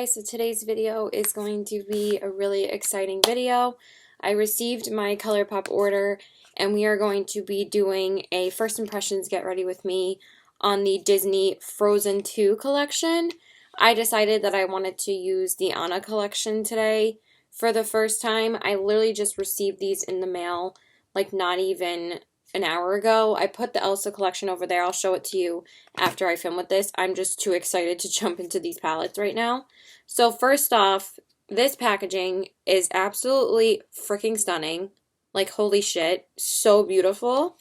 guys, so today's video is going to be a really exciting video. I received my Colourpop order and we are going to be doing a first impressions get ready with me on the Disney Frozen 2 collection. I decided that I wanted to use the Anna collection today for the first time. I literally just received these in the mail like not even an hour ago. I put the Elsa collection over there. I'll show it to you after I film with this. I'm just too excited to jump into these palettes right now. So first off, this packaging is absolutely freaking stunning. Like, holy shit, so beautiful.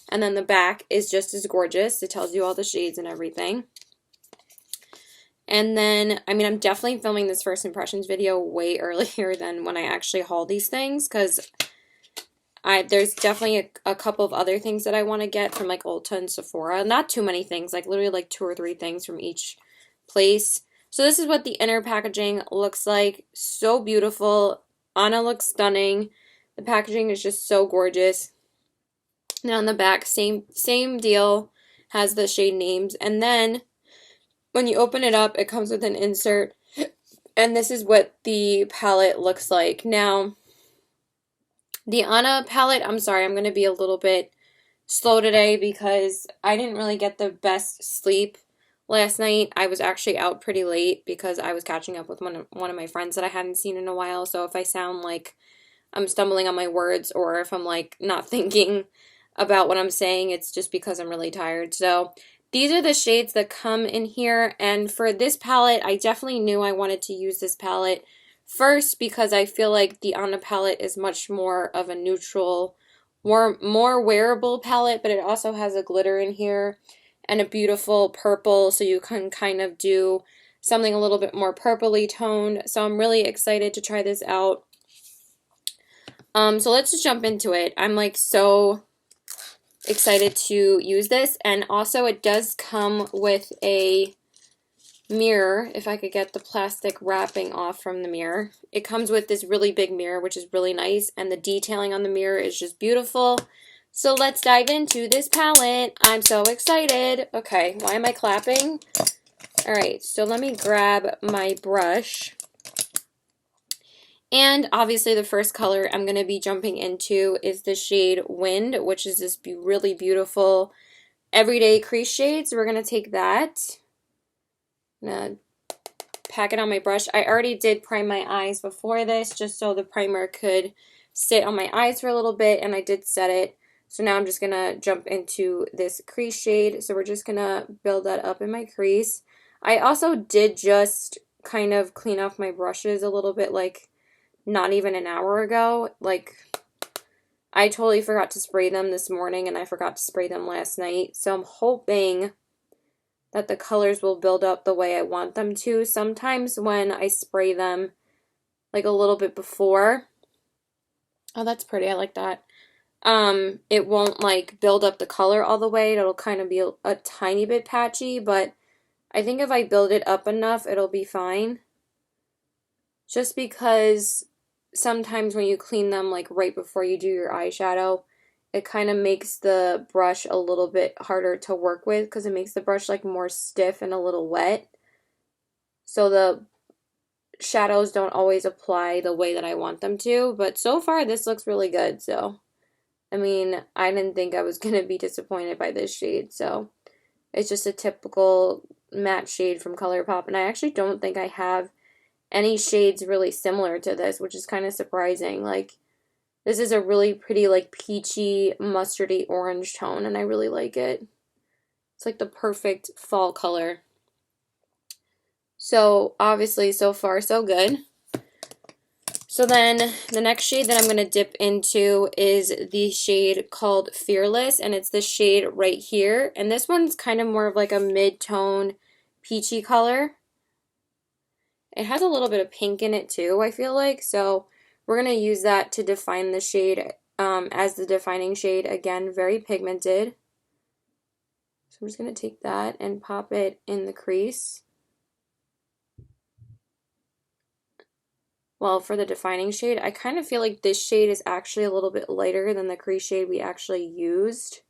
And then the back is just as gorgeous. It tells you all the shades and everything. And then, I mean, I'm definitely filming this first impressions video way earlier than when I actually haul these things, because there's definitely a couple of other things that I want to get from like Ulta and Sephora. Not too many things, like literally like 2 or 3 things from each place. So this is what the inner packaging looks like. So beautiful. Anna looks stunning. The packaging is just so gorgeous. And on the back, same deal. Has the shade names. And then when you open it up, it comes with an insert. And this is what the palette looks like. Now, the Anna palette, I'm sorry, I'm going to be a little bit slow today because I didn't really get the best sleep last night. I was actually out pretty late because I was catching up with one of my friends that I hadn't seen in a while. So if I sound like I'm stumbling on my words or if I'm like not thinking about what I'm saying, it's just because I'm really tired. So these are the shades that come in here. And for this palette, I definitely knew I wanted to use this palette first because I feel like the Anna palette is much more of a neutral, more wearable palette, but it also has a glitter in here and a beautiful purple, so you can kind of do something a little bit more purpley toned. So I'm really excited to try this out. So let's just jump into it. I'm like so excited to use this, and also it does come with a mirror. If I could get the plastic wrapping off from the mirror. It comes with this really big mirror, which is really nice, and the detailing on the mirror is just beautiful. So let's dive into this palette. I'm so excited. Okay, why am I clapping? Alright, so let me grab my brush. And obviously the first color I'm going to be jumping into is the shade Wind, which is this really beautiful everyday crease shade. So we're going to take that. I'm going to pack it on my brush. I already did prime my eyes before this just so the primer could sit on my eyes for a little bit, and I did set it. So now I'm just going to jump into this crease shade. So we're just going to build that up in my crease. I also did just kind of clean off my brushes a little bit, like not even an hour ago. Like, I totally forgot to spray them this morning and I forgot to spray them last night. So I'm hoping that the colors will build up the way I want them to. Sometimes when I spray them like a little bit before, oh, that's pretty, I like that. It won't like build up the color all the way. It'll kind of be a tiny bit patchy, but I think if I build it up enough, it'll be fine. Just because sometimes when you clean them like right before you do your eyeshadow, it kind of makes the brush a little bit harder to work with because it makes the brush like more stiff and a little wet. So the shadows don't always apply the way that I want them to, but so far this looks really good. So I mean, I didn't think I was going to be disappointed by this shade. So it's just a typical matte shade from Colourpop, and I actually don't think I have any shades really similar to this, which is kind of surprising. Like, this is a really pretty like peachy mustardy orange tone, and I really like it. It's like the perfect fall color. So obviously so far so good. So then the next shade that I'm going to dip into is the shade called Fearless, and it's this shade right here. And this one's kind of more of like a mid-tone peachy color. It has a little bit of pink in it too, I feel like. So we're going to use that to define the shade as the defining shade. Again, very pigmented. So I'm just going to take that and pop it in the crease. Well, for the defining shade, I kind of feel like this shade is actually a little bit lighter than the crease shade we actually used.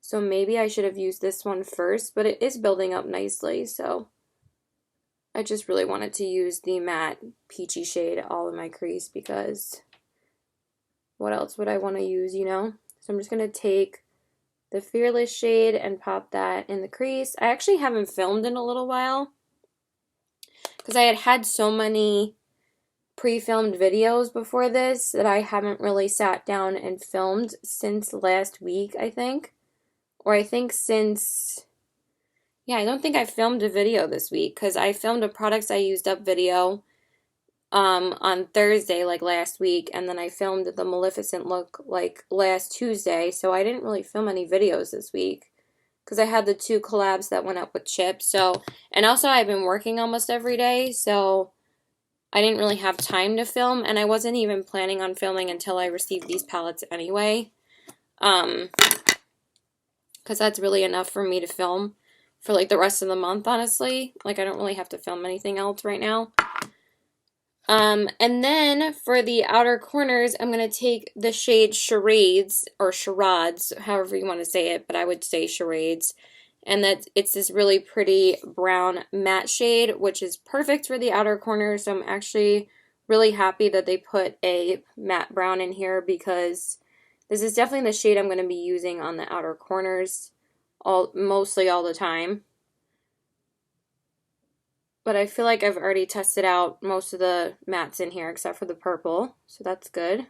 So maybe I should have used this one first, but it is building up nicely, so I just really wanted to use the matte peachy shade all in my crease because what else would I want to use, you know? So I'm just going to take the Fearless shade and pop that in the crease. I actually haven't filmed in a little while because I had so many pre-filmed videos before this that I haven't really sat down and filmed since last week, I think. Or I think since, yeah, I don't think I filmed a video this week because I filmed a products I used up video on Thursday, like last week, and then I filmed the Maleficent look like last Tuesday, so I didn't really film any videos this week because I had the 2 collabs that went up with Chip. So, and also I've been working almost every day, so I didn't really have time to film, and I wasn't even planning on filming until I received these palettes anyway, because that's really enough for me to film for like the rest of the month, honestly. Like, I don't really have to film anything else right now. And then for the outer corners, I'm going to take the shade Charades, or Charades, however you want to say it, but I would say Charades. And that it's this really pretty brown matte shade, which is perfect for the outer corners. So I'm actually really happy that they put a matte brown in here because this is definitely the shade I'm going to be using on the outer corners mostly all the time. But I feel like I've already tested out most of the mattes in here except for the purple, so that's good.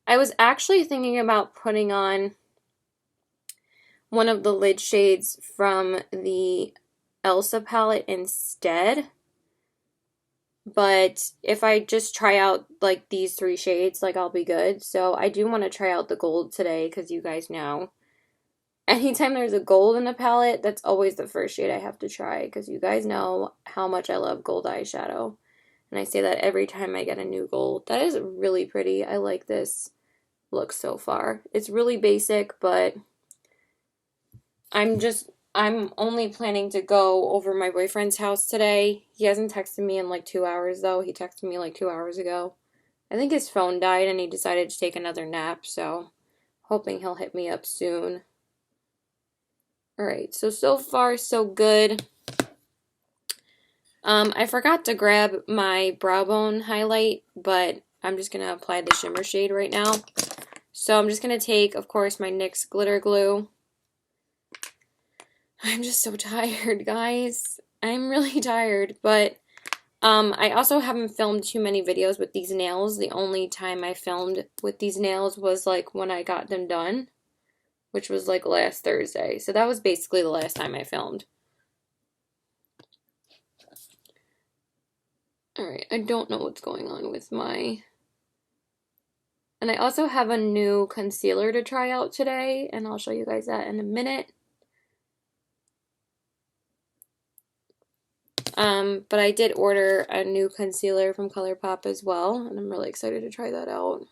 I was actually thinking about putting on one of the lid shades from the Elsa palette instead. But if I just try out like these 3 shades, like I'll be good. So I do want to try out the gold today because you guys know anytime there's a gold in the palette, that's always the first shade I have to try because you guys know how much I love gold eyeshadow. And I say that every time I get a new gold. That is really pretty. I like this look so far. It's really basic, but I'm only planning to go over my boyfriend's house today. He hasn't texted me in like 2 hours though. He texted me like 2 hours ago. I think his phone died and he decided to take another nap, so hoping he'll hit me up soon. Alright, so far so good. I forgot to grab my brow bone highlight, but I'm just going to apply the shimmer shade right now. So I'm just going to take, of course, my NYX glitter glue. I'm just so tired, guys. I'm really tired, but I also haven't filmed too many videos with these nails. The only time I filmed with these nails was like when I got them done, which was like last Thursday. So that was basically the last time I filmed. Alright, I don't know what's going on with my... And I also have a new concealer to try out today, and I'll show you guys that in a minute. But I did order a new concealer from Colourpop as well, and I'm really excited to try that out.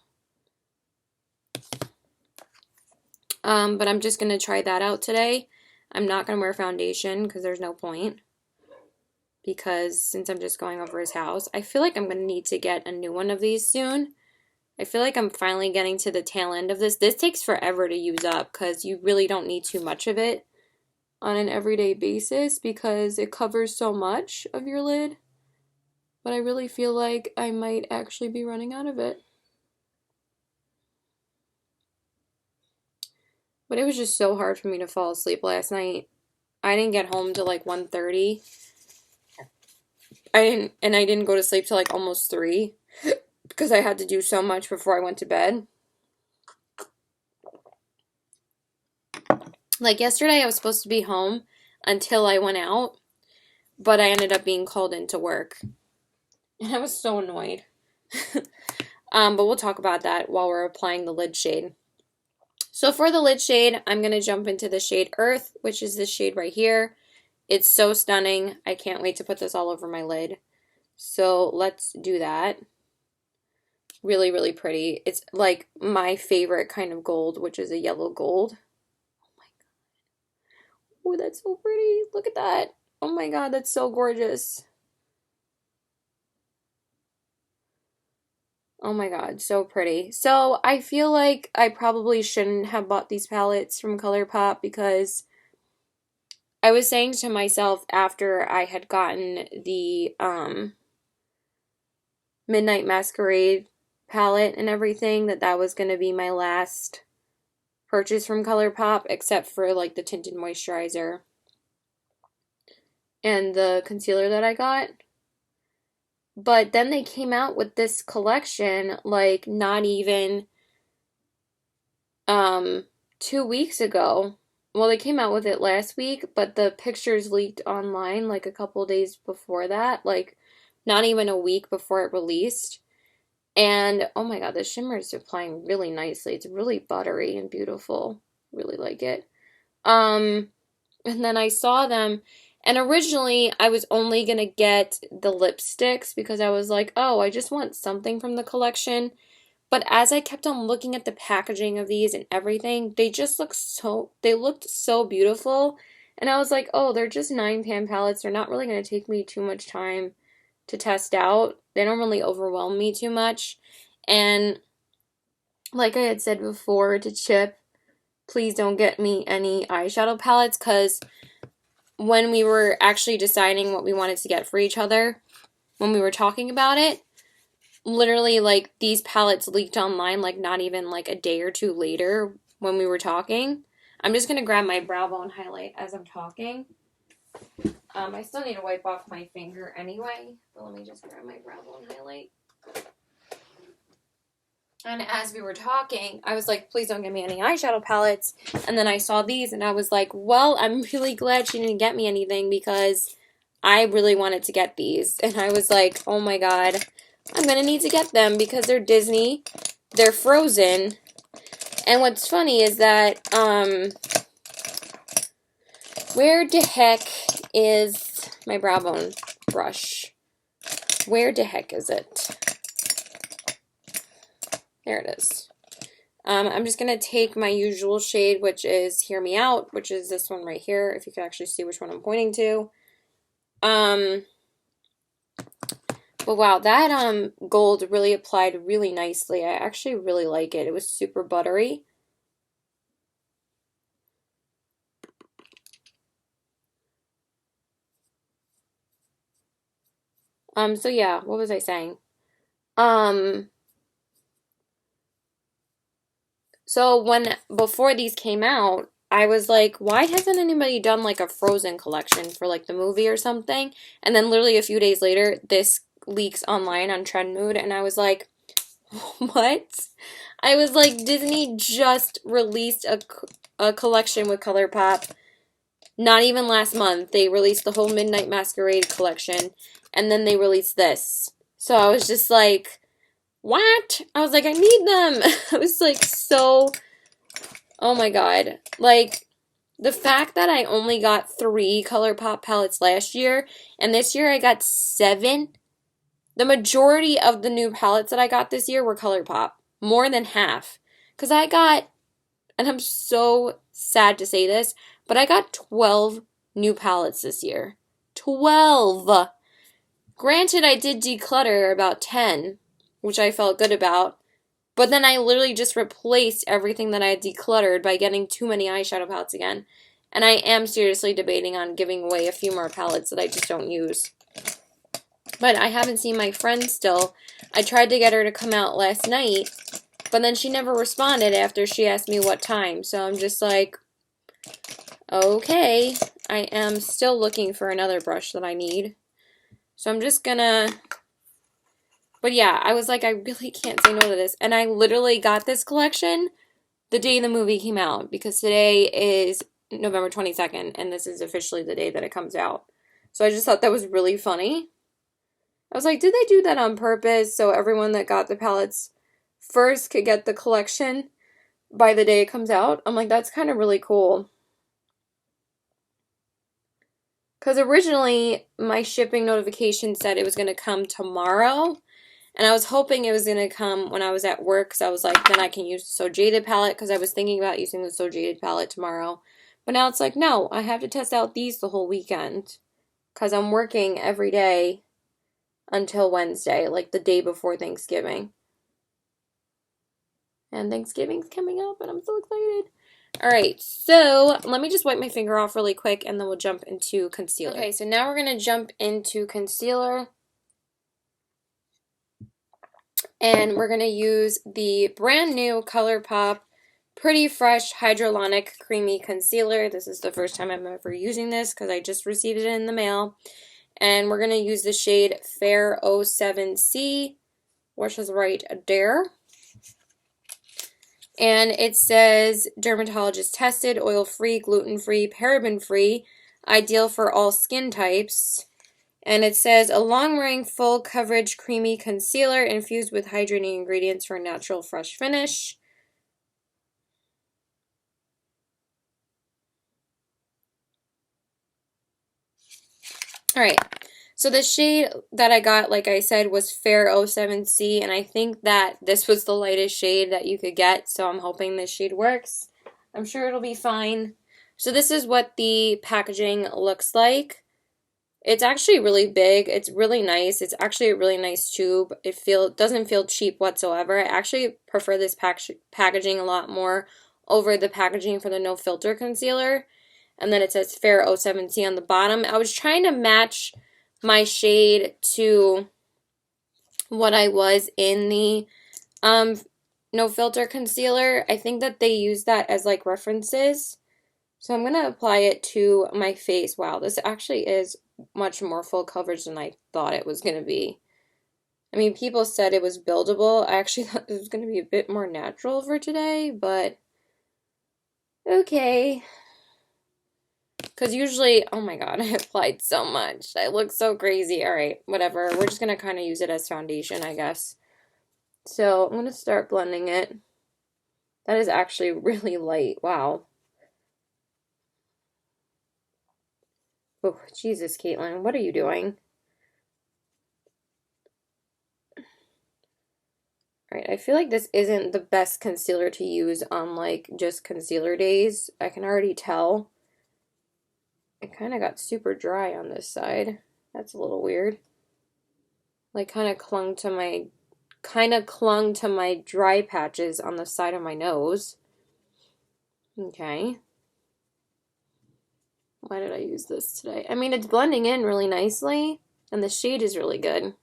But I'm just going to try that out today. I'm not going to wear foundation because there's no point. Because since I'm just going over his house, I feel like I'm going to need to get a new one of these soon. I feel like I'm finally getting to the tail end of this. This takes forever to use up because you really don't need too much of it on an everyday basis because it covers so much of your lid. But I really feel like I might actually be running out of it. But it was just so hard for me to fall asleep last night. I didn't get home till like 1:30. I didn't go to sleep till like almost 3 because I had to do so much before I went to bed. Like yesterday I was supposed to be home until I went out, but I ended up being called into work. And I was so annoyed. But we'll talk about that while we're applying the lid shade. So for the lid shade, I'm going to jump into the shade Earth, which is this shade right here. It's so stunning. I can't wait to put this all over my lid. So let's do that. Really, really pretty. It's like my favorite kind of gold, which is a yellow gold. Oh my god. Oh, that's so pretty. Look at that. Oh my god, that's so gorgeous. Oh my god, so pretty. So I feel like I probably shouldn't have bought these palettes from Colourpop because I was saying to myself after I had gotten the Midnight Masquerade palette and everything that that was going to be my last purchase from Colourpop, except for like the tinted moisturizer and the concealer that I got. But then they came out with this collection like not even 2 weeks ago. Well, they came out with it last week, but the pictures leaked online like a couple days before that, like not even a week before it released. And oh my God, the shimmer is applying really nicely. It's really buttery and beautiful. Really like it. And then I saw them, and originally I was only gonna get the lipsticks because I was like, oh, I just want something from the collection. But as I kept on looking at the packaging of these and everything, they looked so beautiful. And I was like, oh, they're just 9 pan palettes. They're not really gonna take me too much time to test out. They don't really overwhelm me too much. And like I had said before to Chip, please don't get me any eyeshadow palettes, because when we were actually deciding what we wanted to get for each other, when we were talking about it, literally like these palettes leaked online like not even like a day or two later when we were talking. I'm just gonna grab my brow bone highlight as I'm talking. I still need to wipe off my finger anyway, but let me just grab my brow bone highlight. And as we were talking, I was like, please don't give me any eyeshadow palettes. And then I saw these and I was like, well, I'm really glad she didn't get me anything because I really wanted to get these. And I was like, oh my God, I'm going to need to get them because they're Disney. They're Frozen. And what's funny is that, where the heck is my brow bone brush? Where the heck is it? There it is. I'm just going to take my usual shade, which is Hear Me Out, which is this one right here, if you can actually see which one I'm pointing to. But wow, that gold really applied really nicely. I actually really like it. It was super buttery. So yeah, what was I saying? So before these came out, I was like, why hasn't anybody done like a Frozen collection for like the movie or something? And then literally a few days later, this leaks online on Trendmood, and I was like, what? I was like, Disney just released a collection with Colourpop. Not even last month. They released the whole Midnight Masquerade collection, and then they released this. So I was just like, what? I was like, I need them. I was like, so, oh my God. Like, the fact that I only got 3 Colourpop palettes last year, and this year I got 7. The majority of the new palettes that I got this year were Colourpop. More than half. Because I got, and I'm so sad to say this, but I got 12 new palettes this year. 12! Granted, I did declutter about 10, which I felt good about, but then I literally just replaced everything that I had decluttered by getting too many eyeshadow palettes again. And I am seriously debating on giving away a few more palettes that I just don't use. But I haven't seen my friend still. I tried to get her to come out last night, but then she never responded after she asked me what time. So I'm just like, okay, I am still looking for another brush that I need. So I'm just gonna, but yeah, I was like, I really can't say no to this. And I literally got this collection the day the movie came out, because today is November 22nd, and this is officially the day that it comes out. So I just thought that was really funny. I was like, did they do that on purpose so everyone that got the palettes first could get the collection by the day it comes out? I'm like, that's kind of really cool. Because originally, my shipping notification said it was going to come tomorrow. And I was hoping it was going to come when I was at work. Because I was like, then I can use the So Jaded palette. Because I was thinking about using the So Jaded palette tomorrow. But now it's like, no, I have to test out these the whole weekend. Because I'm working every day until Wednesday. Like the day before Thanksgiving. And Thanksgiving's coming up. And I'm so excited. All right, so let me just wipe my finger off really quick and then we'll jump into concealer. Okay, so now we're going to jump into concealer. And we're going to use the brand new Colourpop Pretty Fresh Hydrolonic Creamy Concealer. This is the first time I'm ever using this because I just received it in the mail. And we're going to use the shade Fair 07C, which is right there. And it says dermatologist tested, oil-free, gluten-free, paraben-free, ideal for all skin types. And it says a long-wearing, full coverage, creamy concealer infused with hydrating ingredients for a natural, fresh finish. All right, so the shade that I got, like I said, was Fair 07C, and I think that this was the lightest shade that you could get, so I'm hoping this shade works. I'm sure it'll be fine. So this is what the packaging looks like. It's actually really big. It's really nice. It's actually a really nice tube. It doesn't feel cheap whatsoever. I actually prefer this packaging a lot more over the packaging for the No Filter concealer. And then it says Fair 07C on the bottom. I was trying to match my shade to what I was in the No Filter concealer. I think that they use that as like references. So I'm going to apply it to my face. Wow, this actually is much more full coverage than I thought it was going to be. I mean, people said it was buildable. I actually thought it was going to be a bit more natural for today, but okay. Because usually, oh my god, I applied so much. I look so crazy. All right, whatever. We're just going to kind of use it as foundation, I guess. So I'm going to start blending it. That is actually really light. Wow. Oh, Jesus, Caitlin, what are you doing? Alright, I feel like this isn't the best concealer to use on, like, just concealer days. I can already tell. It kind of got super dry on this side. That's a little weird. Like, kind of clung to my dry patches on the side of my nose. Okay. Why did I use this today? I mean, it's blending in really nicely, and the shade is really good.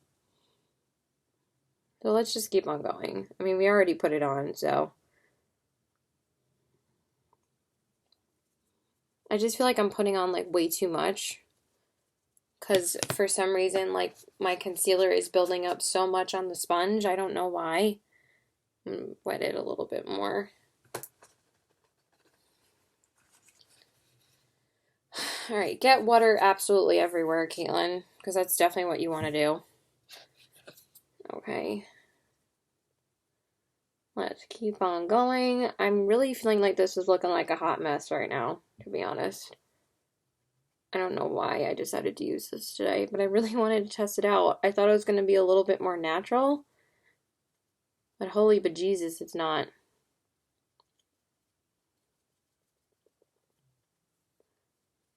So let's just keep on going. I mean, we already put it on, so. I just feel like I'm putting on, like, way too much. Because for some reason, like, my concealer is building up so much on the sponge. I don't know why. Wet it a little bit more. Alright, get water absolutely everywhere, Caitlin, because that's definitely what you want to do. Okay. Let's keep on going. I'm really feeling like this is looking like a hot mess right now, to be honest. I don't know why I decided to use this today, but I really wanted to test it out. I thought it was going to be a little bit more natural, but holy bejesus, it's not.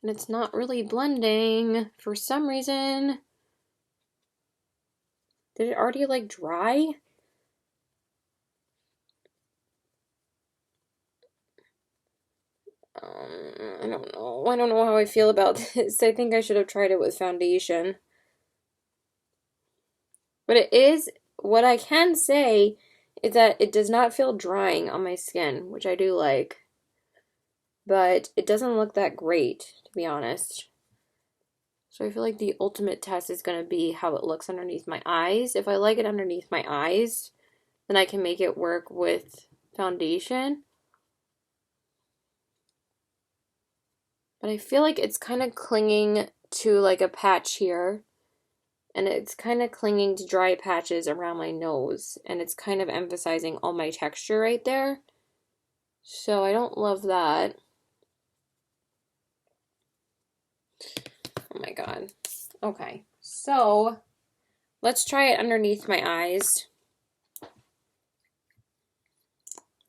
And it's not really blending for some reason. Did it already, like, dry? I don't know. I don't know how I feel about this. I think I should have tried it with foundation. But it is, what I can say is that it does not feel drying on my skin, which I do like. But it doesn't look that great, to be honest. So I feel like the ultimate test is going to be how it looks underneath my eyes. If I like it underneath my eyes, then I can make it work with foundation. But I feel like it's kind of clinging to like a patch here. And it's kind of clinging to dry patches around my nose. And it's kind of emphasizing all my texture right there. So I don't love that. Oh my god. Okay. So let's try it underneath my eyes.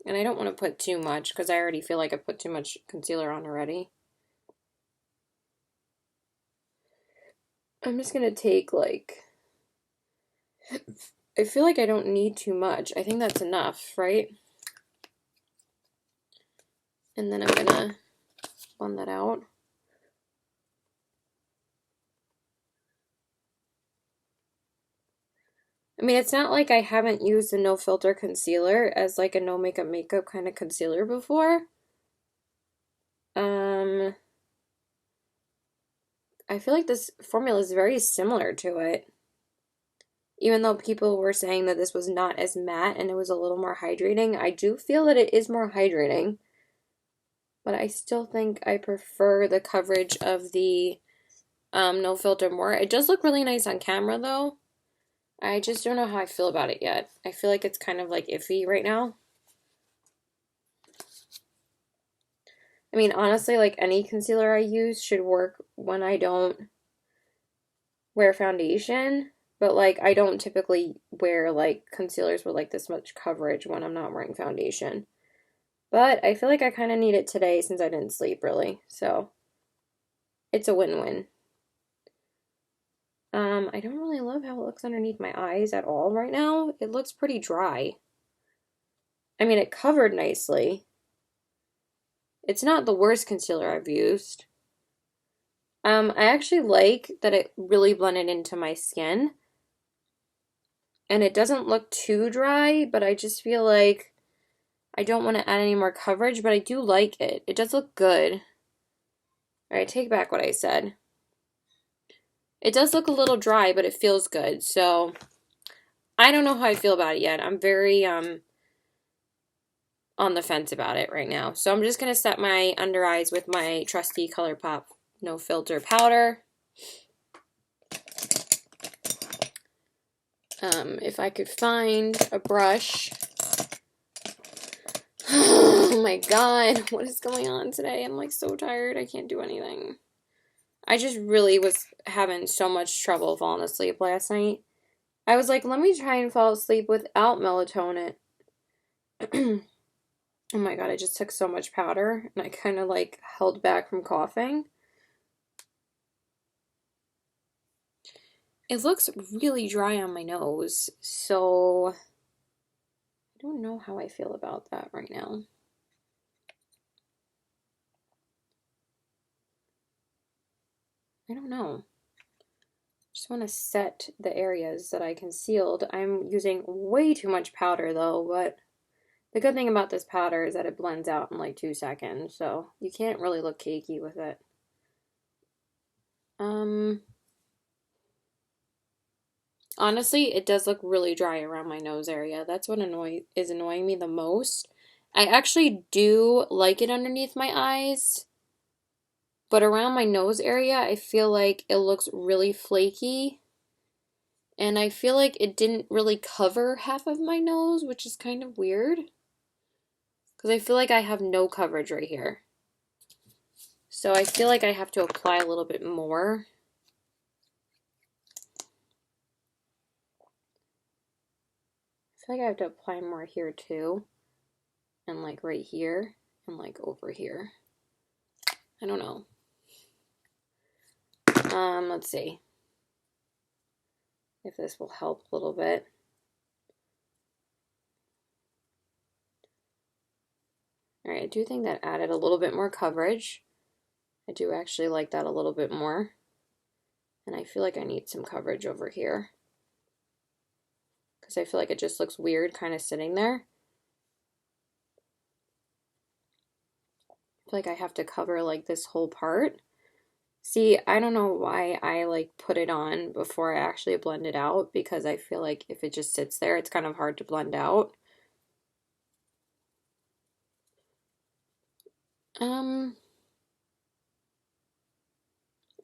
And I don't want to put too much because I already feel like I put too much concealer on already. I'm just going to take like, I feel like I don't need too much. I think that's enough, right? And then I'm gonna blend that out. I mean, it's not like I haven't used a no filter concealer as like a no makeup kind of concealer before. I feel like this formula is very similar to it. Even though people were saying that this was not as matte and it was a little more hydrating, I do feel that it is more hydrating. But I still think I prefer the coverage of the no filter more. It does look really nice on camera though. I just don't know how I feel about it yet. I feel like it's kind of like iffy right now. I mean, honestly, like any concealer I use should work when I don't wear foundation, but like I don't typically wear like concealers with like this much coverage when I'm not wearing foundation. But I feel like I kind of need it today since I didn't sleep really. So it's a win-win. I don't really love how it looks underneath my eyes at all right now. It looks pretty dry. I mean, it covered nicely. It's not the worst concealer I've used. I actually like that it really blended into my skin. And it doesn't look too dry, but I just feel like I don't want to add any more coverage, but I do like it. It does look good. All right, take back what I said. It does look a little dry, but it feels good. So I don't know how I feel about it yet. I'm very on the fence about it right now. So I'm just going to set my under eyes with my trusty Colourpop No Filter powder. If I could find a brush. Oh my god, what is going on today? I'm like so tired, I can't do anything. I just really was having so much trouble falling asleep last night. I was like, let me try and fall asleep without melatonin. Oh my god, I just took so much powder and I kind of like held back from coughing. It looks really dry on my nose, so I don't know how I feel about that right now. I don't know. Just want to set the areas that I concealed. I'm using way too much powder though, but the good thing about this powder is that it blends out in like 2 seconds, so you can't really look cakey with it. Honestly, it does look really dry around my nose area. That's what is annoying me the most. I actually do like it underneath my eyes, but around my nose area, I feel like it looks really flaky. And I feel like it didn't really cover half of my nose, which is kind of weird. Because I feel like I have no coverage right here. So I feel like I have to apply a little bit more. I feel like I have to apply more here too. And like right here. And like over here. I don't know. Let's see if this will help a little bit. All right, I do think that added a little bit more coverage. I do actually like that a little bit more. And I feel like I need some coverage over here. Because I feel like it just looks weird kind of sitting there. I feel like I have to cover like this whole part. See, I don't know why I like put it on before I actually blend it out, because I feel like if it just sits there, it's kind of hard to blend out.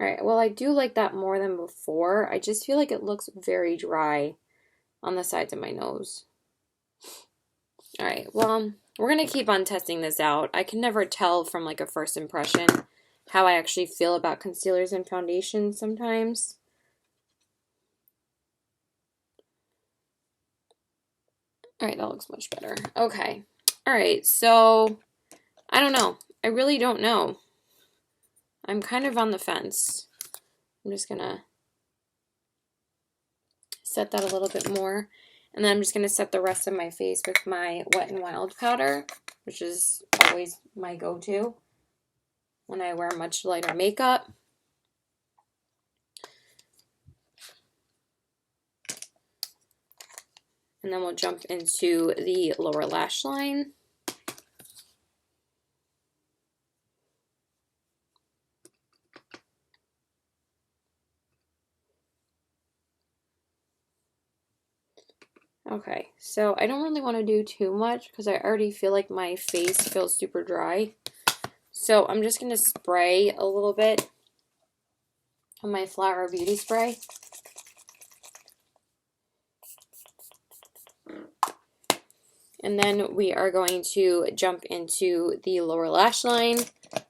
Alright, well I do like that more than before. I just feel like it looks very dry on the sides of my nose. Alright, well, we're gonna keep on testing this out. I can never tell from like a first impression how I actually feel about concealers and foundations sometimes. Alright, that looks much better. Okay. Alright, so I don't know. I really don't know. I'm kind of on the fence. I'm just gonna set that a little bit more. And then I'm just gonna set the rest of my face with my Wet n Wild powder. I'm which is always my go-to when I wear much lighter makeup. And then we'll jump into the lower lash line. Okay, so I don't really want to do too much because I already feel like my face feels super dry. So I'm just going to spray a little bit of my Flower Beauty spray. And then we are going to jump into the lower lash line.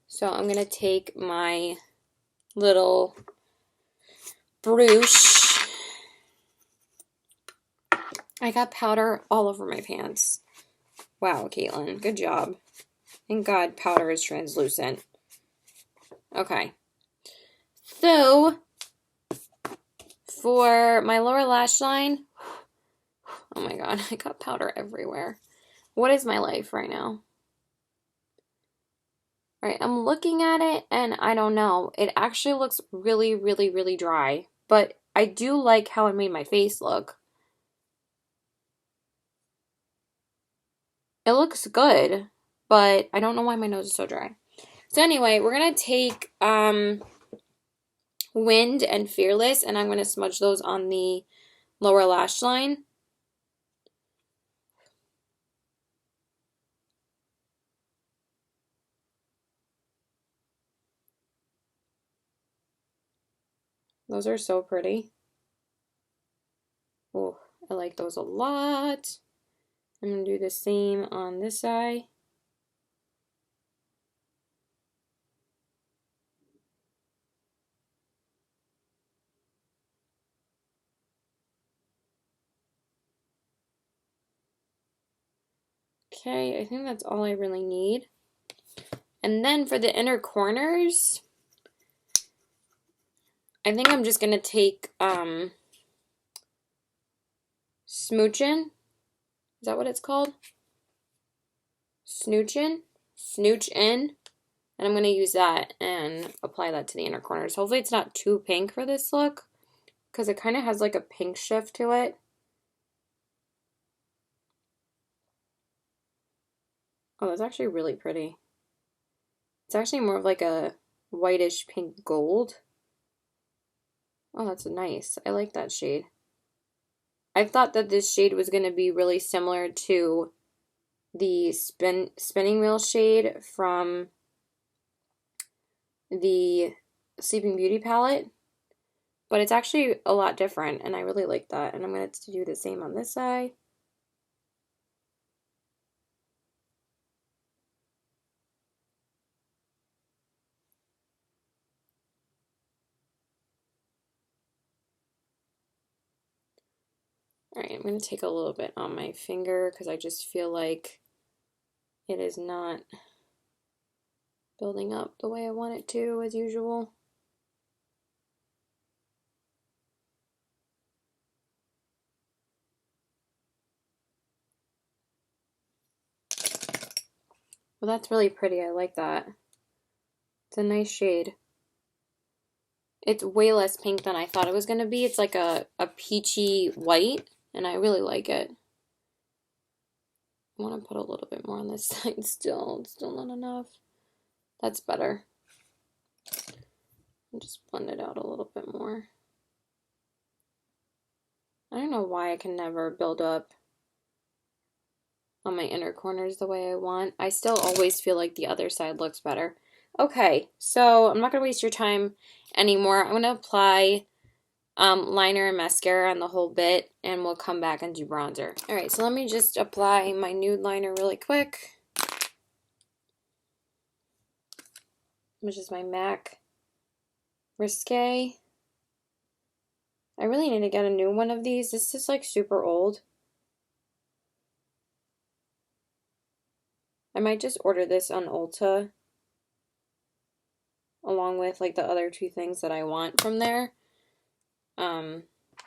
So I'm going to take my little brush. I got powder all over my pants. Wow, Caitlin, good job. Thank God powder is translucent. Okay. So, for my lower lash line, oh my God, I got powder everywhere. What is my life right now? All right, I'm looking at it and I don't know. It actually looks really, really, really dry. But I do like how it made my face look. It looks good, but I don't know why my nose is so dry. So anyway, we're going to take Wind and Fearless, and I'm going to smudge those on the lower lash line. Those are so pretty. Oh, I like those a lot. I'm going to do the same on this side. Okay, I think that's all I really need. And then for the inner corners, I think I'm just going to take Smoochin'. Is that what it's called? Snoochin'? Snooch in. And I'm going to use that and apply that to the inner corners. Hopefully it's not too pink for this look, because it kind of has like a pink shift to it. Oh, that's actually really pretty. It's actually more of like a whitish pink gold. Oh, that's nice. I like that shade. I thought that this shade was going to be really similar to the spinning wheel shade from the Sleeping Beauty palette, but it's actually a lot different, and I really like that. And I'm going to do the same on this side. All right, I'm going to take a little bit on my finger because I just feel like it is not building up the way I want it to, as usual. Well, that's really pretty. I like that. It's a nice shade. It's way less pink than I thought it was going to be. It's like a peachy white, and I really like it. I want to put a little bit more on this side still. It's still not enough. That's better. I'll just blend it out a little bit more. I don't know why I can never build up on my inner corners the way I want. I still always feel like the other side looks better. Okay, so I'm not going to waste your time anymore. I'm going to apply liner and mascara on the whole bit, and we'll come back and do bronzer. All right, so let me just apply my nude liner really quick, which is my MAC Risque. I really need to get a new one of these. This is like super old. I might just order this on Ulta along with like the other two things that I want from there.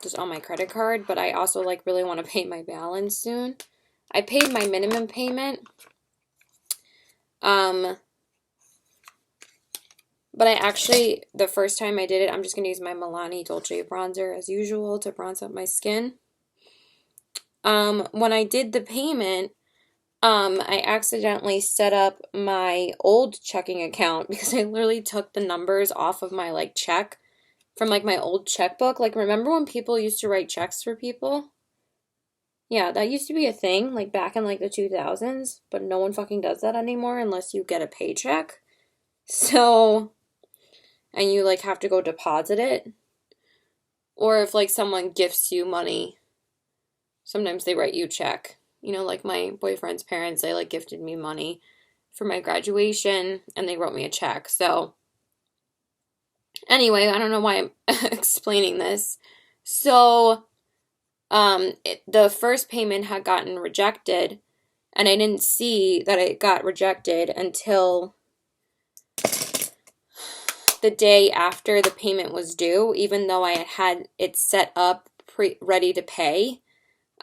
Just on my credit card, but I also like really want to pay my balance soon. I paid my minimum payment But I actually, the first time I did it, I'm just going to use my Milani Dolce bronzer as usual to bronze up my skin. When I did the payment, I accidentally set up my old checking account because I literally took the numbers off of my like check from like my old checkbook. Like, remember when people used to write checks for people? Yeah, that used to be a thing like back in like the 2000s, but no one fucking does that anymore unless you get a paycheck. So, and you like have to go deposit it. Or if like someone gifts you money, sometimes they write you a check. You know, like my boyfriend's parents, they like gifted me money for my graduation and they wrote me a check. So anyway, I don't know why I'm explaining this. So the first payment had gotten rejected and I didn't see that it got rejected until the day after the payment was due, even though I had it set up ready to pay.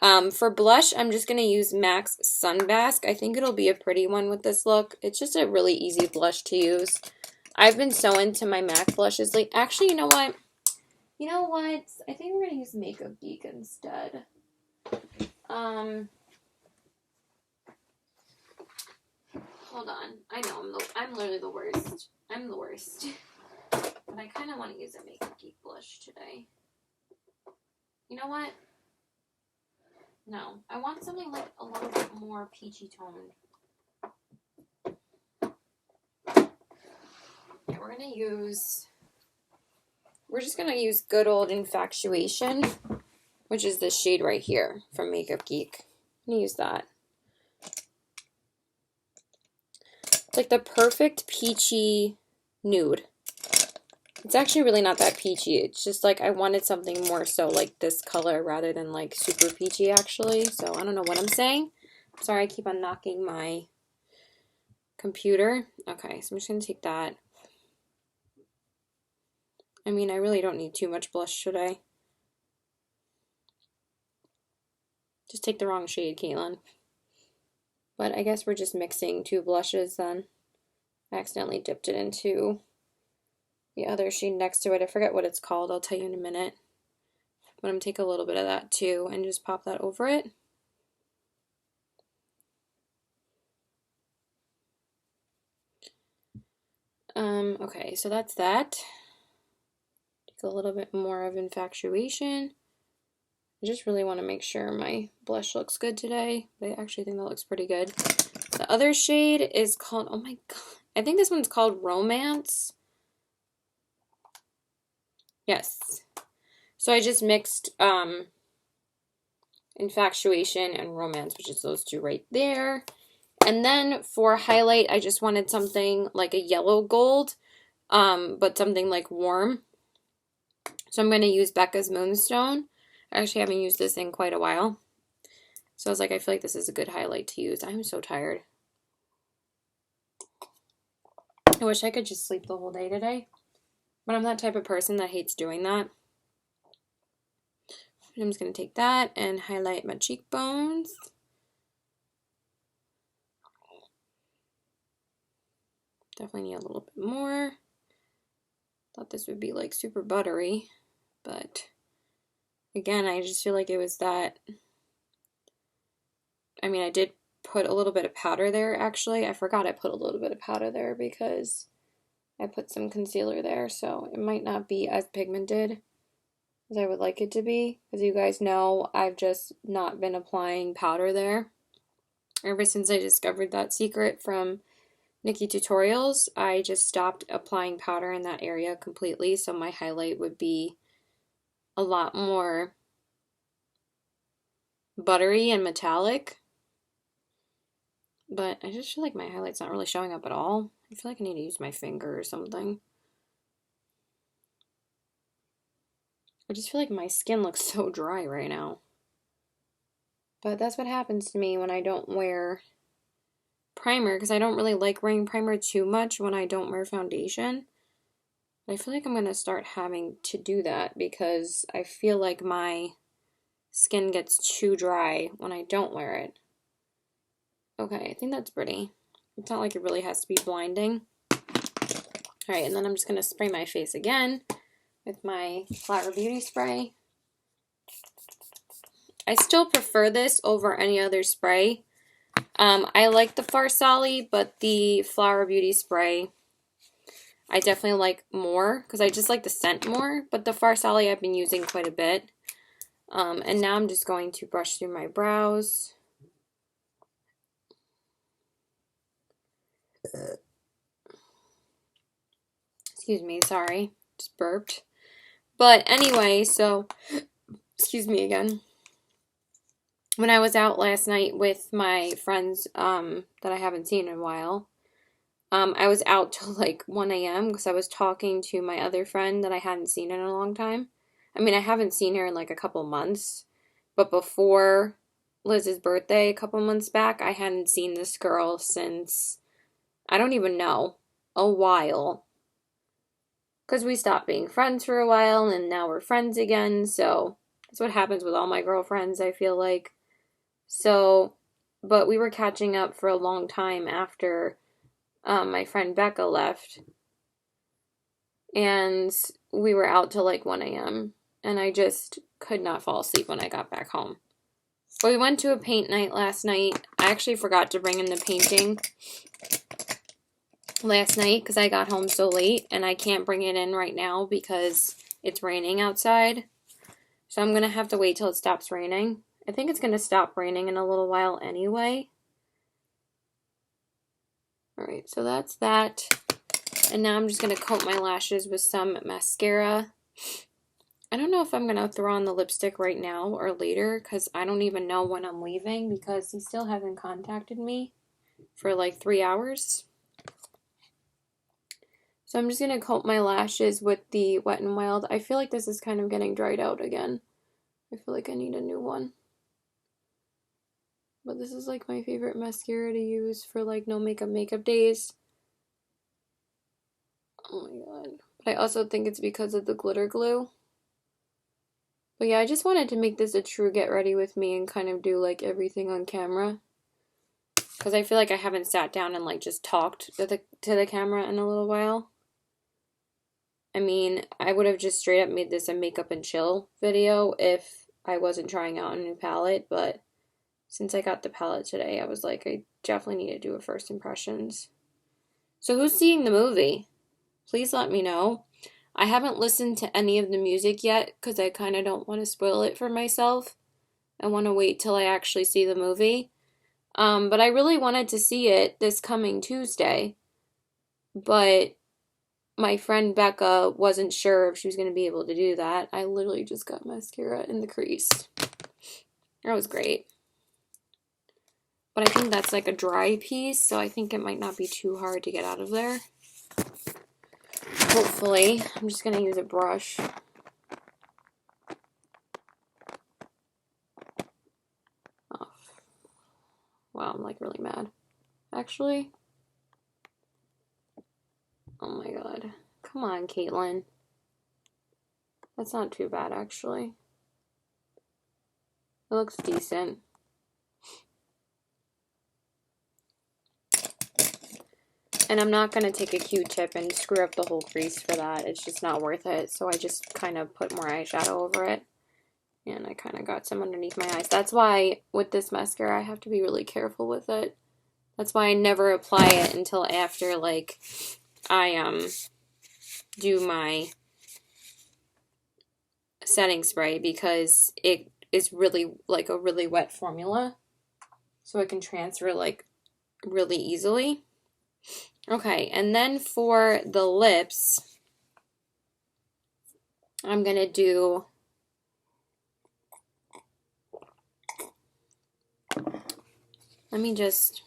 For blush, I'm just going to use MAC's Sunbask. I think it'll be a pretty one with this look. It's just a really easy blush to use. I've been so into my MAC blushes. Like, actually, you know what? You know what? I think we're going to use Makeup Geek instead. Hold on. I know, I'm literally the worst. I'm the worst. But I kind of want to use a Makeup Geek blush today. You know what? No, I want something like a little bit more peachy toned. Yeah, we're just gonna use good old Infatuation, which is this shade right here from Makeup Geek. I'm gonna use that. It's like the perfect peachy nude. It's actually really not that peachy. It's just like I wanted something more so like this color rather than like super peachy actually. So I don't know what I'm saying. Sorry, I keep on knocking my computer. Okay, so I'm just going to take that. I mean, I really don't need too much blush, should I? Just take the wrong shade, Caitlin. But I guess we're just mixing two blushes then. I accidentally dipped it into the other shade next to it. I forget what it's called. I'll tell you in a minute. But I'm going to take a little bit of that too and just pop that over it. Okay, so that's that. Take a little bit more of Infatuation. I just really want to make sure my blush looks good today. But I actually think that looks pretty good. The other shade is called, oh my god, I think this one's called Romance. Yes. So I just mixed Infatuation and Romance, which is those two right there. And then for highlight, I just wanted something like a yellow gold, but something like warm. So I'm going to use Becca's Moonstone. I actually haven't used this in quite a while. So I was like, I feel like this is a good highlight to use. I'm so tired. I wish I could just sleep the whole day today. But I'm that type of person that hates doing that. I'm just going to take that and highlight my cheekbones. Definitely need a little bit more. Thought this would be like super buttery. But again, I just feel like it was that. I mean, I did put a little bit of powder there, actually. I forgot I put a little bit of powder there because I put some concealer there, so it might not be as pigmented as I would like it to be. As you guys know, I've just not been applying powder there. Ever since I discovered that secret from Nikki Tutorials, I just stopped applying powder in that area completely, so my highlight would be a lot more buttery and metallic. But I just feel like my highlight's not really showing up at all. I feel like I need to use my finger or something. I just feel like my skin looks so dry right now. But that's what happens to me when I don't wear primer, because I don't really like wearing primer too much when I don't wear foundation. But I feel like I'm going to start having to do that because I feel like my skin gets too dry when I don't wear it. Okay, I think that's pretty. It's not like it really has to be blinding. Alright, and then I'm just going to spray my face again with my Flower Beauty spray. I still prefer this over any other spray. I like the Farsali, but the Flower Beauty spray I definitely like more because I just like the scent more. But the Farsali I've been using quite a bit. And now I'm just going to brush through my brows. Excuse me, sorry. Just burped. But anyway, so, excuse me again. When I was out last night with my friends that I haven't seen in a while, I was out till like 1 a.m. because I was talking to my other friend that I hadn't seen in a long time. I mean, I haven't seen her in like a couple months, but before Liz's birthday a couple months back, I hadn't seen this girl since, I don't even know, a while. Because we stopped being friends for a while and now we're friends again, so that's what happens with all my girlfriends, I feel like. So, but we were catching up for a long time after my friend Becca left, and we were out till like 1 a.m. and I just could not fall asleep when I got back home. But we went to a paint night last night. I actually forgot to bring in the painting last night because I got home so late, and I can't bring it in right now because it's raining outside. So I'm going to have to wait till it stops raining. I think it's going to stop raining in a little while anyway. Alright, so that's that. And now I'm just going to coat my lashes with some mascara. I don't know if I'm going to throw on the lipstick right now or later because I don't even know when I'm leaving because he still hasn't contacted me for like 3 hours. So I'm just going to coat my lashes with the Wet n Wild. I feel like this is kind of getting dried out again. I feel like I need a new one. But this is like my favorite mascara to use for like no makeup days. Oh my god. But I also think it's because of the glitter glue. But yeah, I just wanted to make this a true get ready with me and kind of do like everything on camera. Because I feel like I haven't sat down and like just talked to the camera in a little while. I mean, I would have just straight up made this a makeup and chill video if I wasn't trying out a new palette, but since I got the palette today, I was like, I definitely need to do a first impressions. So who's seeing the movie? Please let me know. I haven't listened to any of the music yet because I kind of don't want to spoil it for myself. I want to wait till I actually see the movie. But I really wanted to see it this coming Tuesday. But my friend Becca wasn't sure if she was going to be able to do that. I literally just got mascara in the crease. That was great. But I think that's like a dry piece, so I think it might not be too hard to get out of there. Hopefully. I'm just going to use a brush. Oh. Wow, I'm like really mad. Actually. Oh my god. Come on, Caitlin. That's not too bad, actually. It looks decent. And I'm not going to take a Q-tip and screw up the whole crease for that. It's just not worth it. So I just kind of put more eyeshadow over it. And I kind of got some underneath my eyes. That's why with this mascara I have to be really careful with it. That's why I never apply it until after like I do my setting spray because it is really like a really wet formula. So it can transfer like really easily. Okay, and then for the lips, I'm going to do, let me just,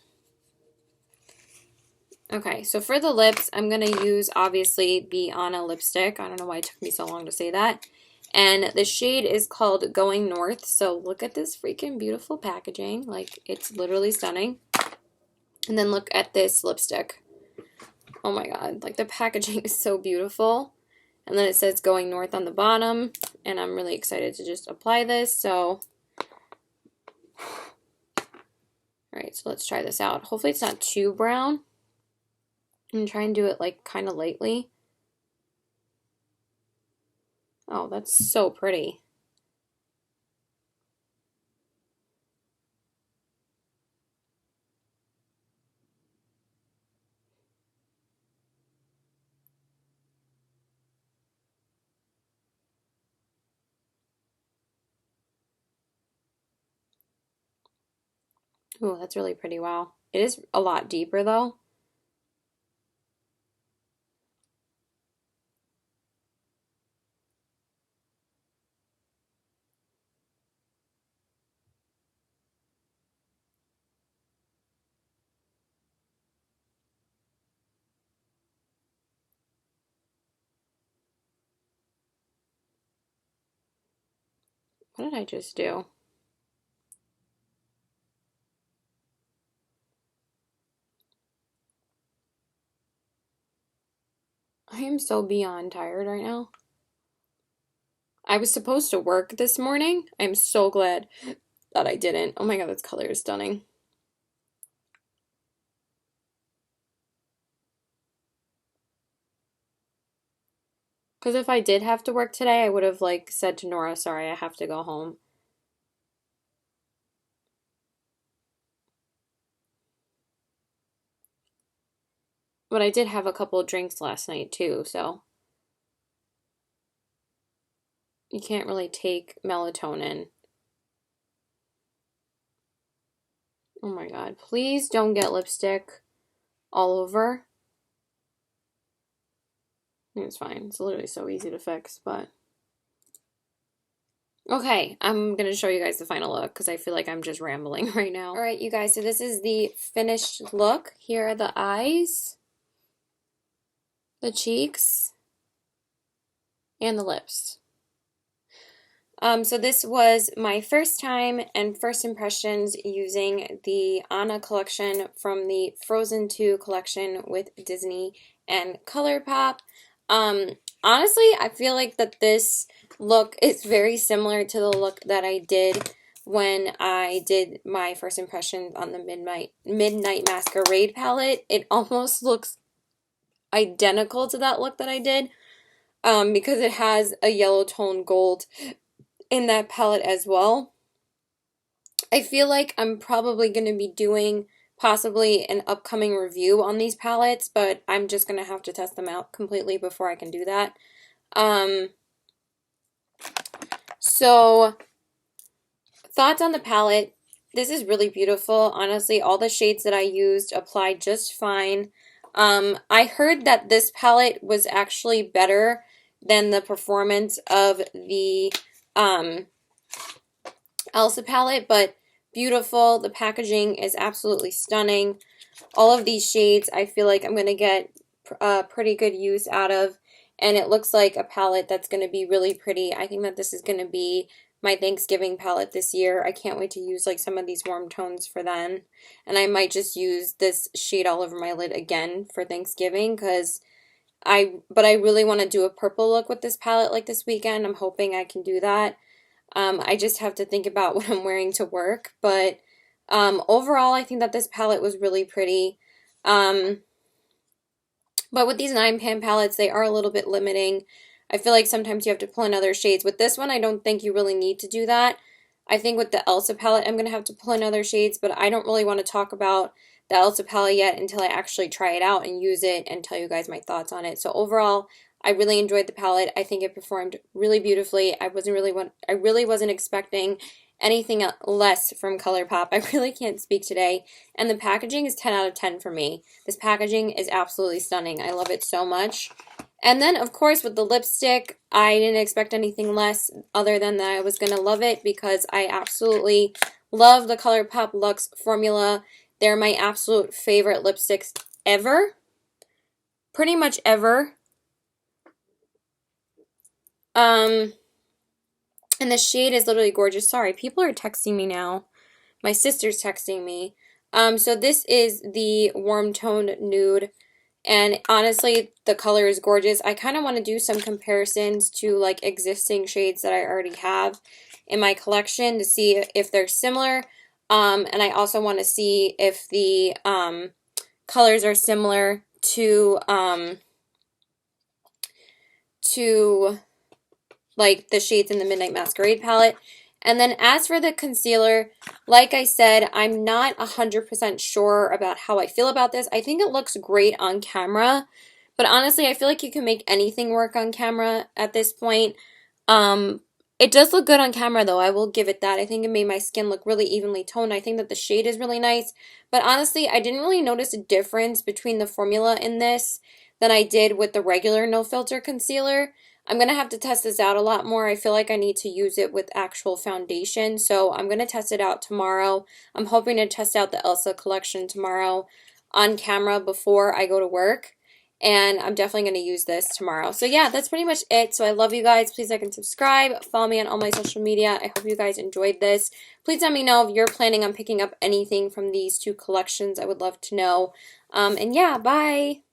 okay, so for the lips, I'm going to use, obviously, the Anna lipstick. I don't know why it took me so long to say that. And the shade is called Going North, so look at this freaking beautiful packaging. Like, it's literally stunning. And then look at this lipstick. Oh my god, like the packaging is so beautiful. And then it says Going North on the bottom, and I'm really excited to just apply this, so. Alright, right, so let's try this out. Hopefully it's not too brown. And try and do it like kind of lightly. Oh, that's so pretty. Oh, that's really pretty. Wow. It is a lot deeper though. What did I just do? I am so beyond tired right now. I was supposed to work this morning. I'm so glad that I didn't. Oh my God, this color is stunning. Because if I did have to work today, I would have like said to Nora, sorry, I have to go home. But I did have a couple of drinks last night too, so you can't really take melatonin. Oh my God, please don't get lipstick all over. It's fine. It's literally so easy to fix, but okay, I'm gonna show you guys the final look because I feel like I'm just rambling right now. All right, you guys, so this is the finished look. Here are the eyes, the cheeks, and the lips. So this was my first time and first impressions using the Anna collection from the Frozen 2 collection with Disney and Colourpop. Honestly, I feel like that this look is very similar to the look that I did when I did my first impressions on the Midnight Masquerade palette. It almost looks identical to that look that I did, because it has a yellow tone gold in that palette as well. I feel like I'm probably going to be doing possibly an upcoming review on these palettes, but I'm just going to have to test them out completely before I can do that. So thoughts on the palette. This is really beautiful. Honestly, all the shades that I used applied just fine. I heard that this palette was actually better than the performance of the Elsa palette, but beautiful. The packaging is absolutely stunning. All of these shades I feel like I'm going to get pretty good use out of, and it looks like a palette that's going to be really pretty. I think that this is going to be my Thanksgiving palette this year. I can't wait to use like some of these warm tones for then, and I might just use this shade all over my lid again for Thanksgiving because I really want to do a purple look with this palette like this weekend. I'm hoping I can do that. I just have to think about what I'm wearing to work, but overall, I think that this palette was really pretty. But with these 9-pan palettes, they are a little bit limiting. I feel like sometimes you have to pull in other shades. With this one, I don't think you really need to do that. I think with the Elsa palette, I'm going to have to pull in other shades, but I don't really want to talk about the Elsa palette yet until I actually try it out and use it and tell you guys my thoughts on it. So overall, I really enjoyed the palette. I think it performed really beautifully. I really wasn't expecting anything less from Colourpop. I really can't speak today. And the packaging is 10 out of 10 for me. This packaging is absolutely stunning. I love it so much. And then, of course, with the lipstick, I didn't expect anything less other than that I was going to love it because I absolutely love the Colourpop Luxe formula. They're my absolute favorite lipsticks ever. Pretty much ever. And the shade is literally gorgeous. Sorry, people are texting me now. My sister's texting me. So this is the warm toned nude. And honestly, the color is gorgeous. I kind of want to do some comparisons to like existing shades that I already have in my collection to see if they're similar. And I also want to see if the colors are similar to like the shades in the Midnight Masquerade palette. And then as for the concealer, like I said, I'm not 100% sure about how I feel about this. I think it looks great on camera, but honestly, I feel like you can make anything work on camera at this point. Um, it does look good on camera though, I will give it that. I think it made my skin look really evenly toned. I think that the shade is really nice, but honestly, I didn't really notice a difference between the formula in this than I did with the regular no filter concealer. I'm going to have to test this out a lot more. I feel like I need to use it with actual foundation, so I'm going to test it out tomorrow. I'm hoping to test out the Elsa collection tomorrow on camera before I go to work, and I'm definitely going to use this tomorrow. So yeah, that's pretty much it. So I love you guys. Please like and subscribe. Follow me on all my social media. I hope you guys enjoyed this. Please let me know if you're planning on picking up anything from these two collections. I would love to know. And yeah, bye!